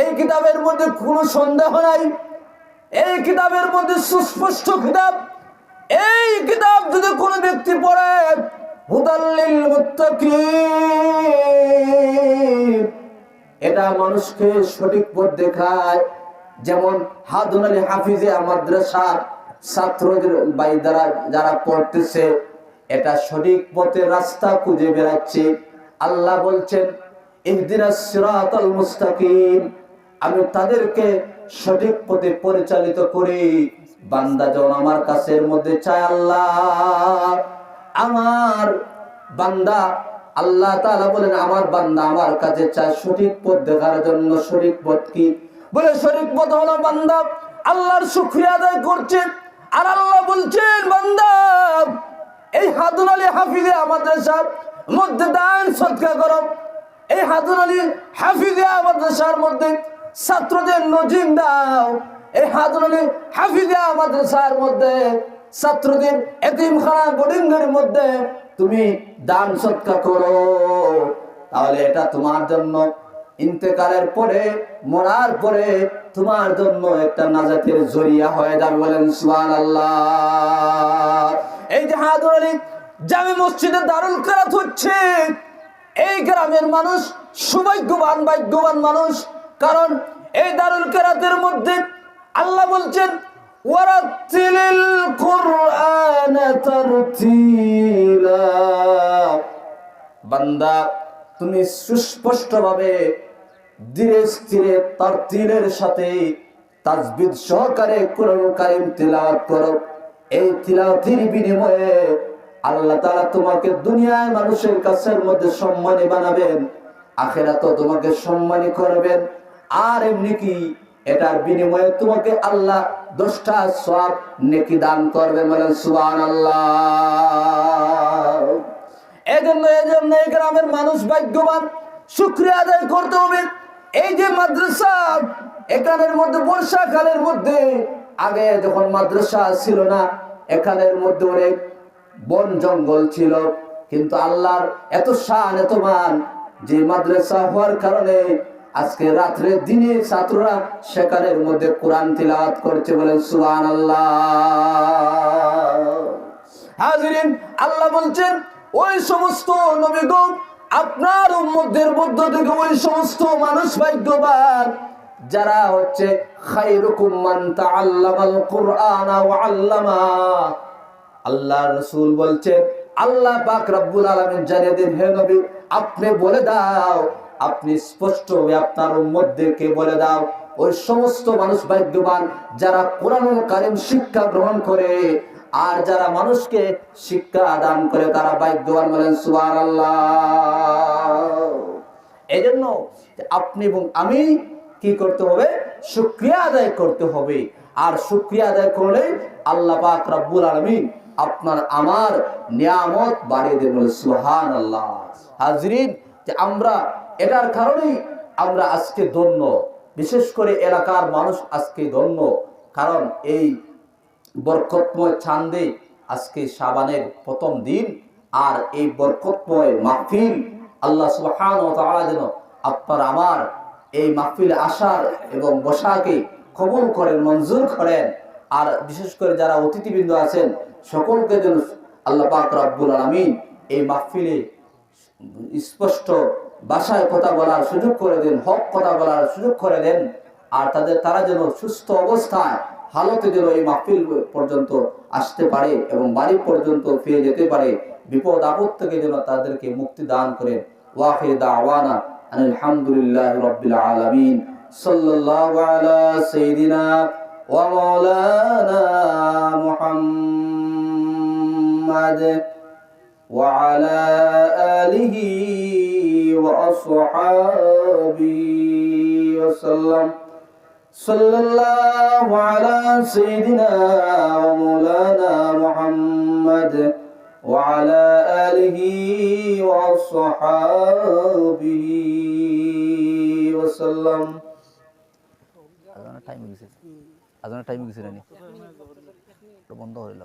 এই কিতাবের মধ্যে কোনো সন্দেহ নাই, এই কিতাবের মধ্যে সুস্পষ্ট কিতাব। এই কিতাব যদি কোনো ব্যক্তি পড়ে, হুদাল্লিল মুত্তাকিন, এটা মানুষকে সঠিক পথ দেখায়। যেমন হাদুন আলী হাফিজিয়া মাদ্রাসার ছাত্রদের দ্বারা যারা পড়তেছে, এটা সঠিক পথের রাস্তা খুঁজে বেড়াচ্ছে। আল্লাহ বলছেন ইহদিনাস সিরাতাল মুস্তাকিম, আমি তাদেরকে সঠিক পথে পরিচালিত করি। বান্দা যখন আমার কাছের মধ্যে চায়, আল্লাহ আমার বান্দা, আল্লাহ তাআলা বলেন আমার বান্দা আমার কাছে চায় সঠিক পথ দেখার জন্য। সঠিক পথ কি? বলে সঠিক পথ হলো বান্দা আল্লাহর শুকরিয়া আদায় করছে। আর আল্লাহ বলছেন বান্দা এই হাদুন আলী হাফিজিয়া মাদ্রাসার মধ্যে দান সদকা করো। এই হাদুন আলী হাফিজিয়া মাদ্রাসার মধ্যে ছাত্রদের নজিম দাও। এই হাদুন আলী হাফিজিয়া মাদ্রাসার মধ্যে ছাত্রদের এতিমখানা বোর্ডিংয়ের মধ্যে তুমি দান সদকা করো। তাহলে এটা তোমার জন্য ইন্তেকালের পরে, মরার পরে তোমার জন্য একটা নাজাতের জরিয়া হয়ে যাবে। বলেন সুবহানাল্লাহ। এই যে হাদুন আলী জামে মসজিদে দারুল কিরাত হচ্ছে, এই গ্রামের মানুষ সৌভাগ্যবান, ভাগ্যবান মানুষ। কারণ এই দারুল কিরাতের মধ্যে আল্লাহ বলছেন ওয়ারাতিলিল কুরআনা তারতিলা, বান্দা তুমি সুস্পষ্টভাবে ধীরে স্থিরে তারতিলের সাথে তাজবিদ সহকারে কোরআন কারীম তিলাওয়াত করো। এই তিলাওয়াতের বিনিময়ে আল্লাহ তাআলা তোমাকে দুনিয়ায় মানুষের কাছের মধ্যে সম্মানী বানাবেন, আখিরাতেও তোমাকে সম্মানী করবেন। আর এমনি কি এটার বিনিময়ে তোমাকে আল্লাহ 10টা সওয়াব নেকি দান করবেন। বলেন সুবহানাল্লাহ। এজন্য এই গ্রামের মানুষ ভাগ্যবান, শুকরিয়া আদায় করতে হবে। এই যে মাদ্রাসা, এখানের মধ্যে বর্ষাকালের মধ্যে, আগে যখন মাদ্রাসা ছিল না, এখানের মধ্যে অনেক বন জঙ্গল ছিল। কিন্তু আল্লাহর এত শান, এত মান যে মাদ্রাসা হওয়ার কারণে আজকে রাত্রে দিনে ছাত্ররা সেখানের মধ্যে কোরআন তিলাওয়াত করছে। বলেন সুবহানাল্লাহ। হাজিরিন, আল্লাহ বলছেন ওই সমস্ত নবীগণ আপনার উম্মতের মধ্য থেকে ওই সমস্ত মানুষ ভাগ্যবান যারা হচ্ছে খায়রুকুম মান তাআল্লামাল কুরআনা ওয়া আল্লামা। আল্লাহ রাসূল বলছেন, আল্লাহ পাক রব্বুল আলামিন জানিয়ে দেন, হে নবী আপনি বলে দাও, আপনি স্পষ্ট ভাবে আপনার উম্মতদেরকে বলে দাও ওই সমস্ত মানুষ ভাগ্যবান যারা কোরআনুল কারীম শিক্ষা গ্রহণ করে আর যারা মানুষকে শিক্ষা দান করে, তারা ভাগ্যবান। বলেন সুবহানাল্লাহ। এজন্য আপনি এবং আমি কি করতে হবে? শুকরিয়া আদায় করতে হবে। আর শুকরিয়া আদায় করলে আল্লাহ পাক রব্বুল আলামিন আপনার আমার নিয়ামত বাড়িয়ে দেবেন। বলেন সুবহানাল্লাহ। হাজরিন, যে আমরা এটার কারণেই আমরা আজকে ধন্য, বিশেষ করে এলাকার মানুষ আজকে ধন্য। কারণ এই বরকতময় চাঁদে আজকে শাবানের প্রথম দিন, আর এই বরকতময় মাহফিল আল্লাহ সুবহানাহু ওয়া তাআলা যেন আপনার আমার এই মাহফিল আসার এবং বসাকে কবুল করেন, মঞ্জুর করেন। আর বিশেষ করে যারা অতিথিবৃন্দ আছেন সকলকে যেন আল্লাহ পাক রব্বুল আলামিন এই মাহফিলে স্পষ্ট ভাষায় কথা বলার সুযোগ করে দেন, হক কথা বলার সুযোগ করে দেন। আর তারা যেন সুস্থ অবস্থায় হালতে যেন এই মাহফিল পর্যন্ত আসতে পারে এবং বাড়ি পর্যন্ত ফিরে যেতে পারে। বিপদ আপদ থেকে যেন তাদেরকে মুক্তি দান করেন। ওয়াখির দাওয়ানা আলহামদুলিল্লাহি রাব্বিল আলামিন। সাল্লাল্লাহু আলা সাইয়্যিদিনা ওয়া মাওলানা মুহাম্মাদ ওয়া আলা আলিহি ওয়া আসহাবিহি ওয়া সাল্লাম। সাল্লাল্লাহু আলা সাইয়্যিদিনা ওয়া মাওলানা মুহাম্মাদ ওয়া আলা আলিহি ওয়া আসহাবিহি ওয়া সাল্লাম। আজানের টাইম গেছে নানি বন্ধ হইল।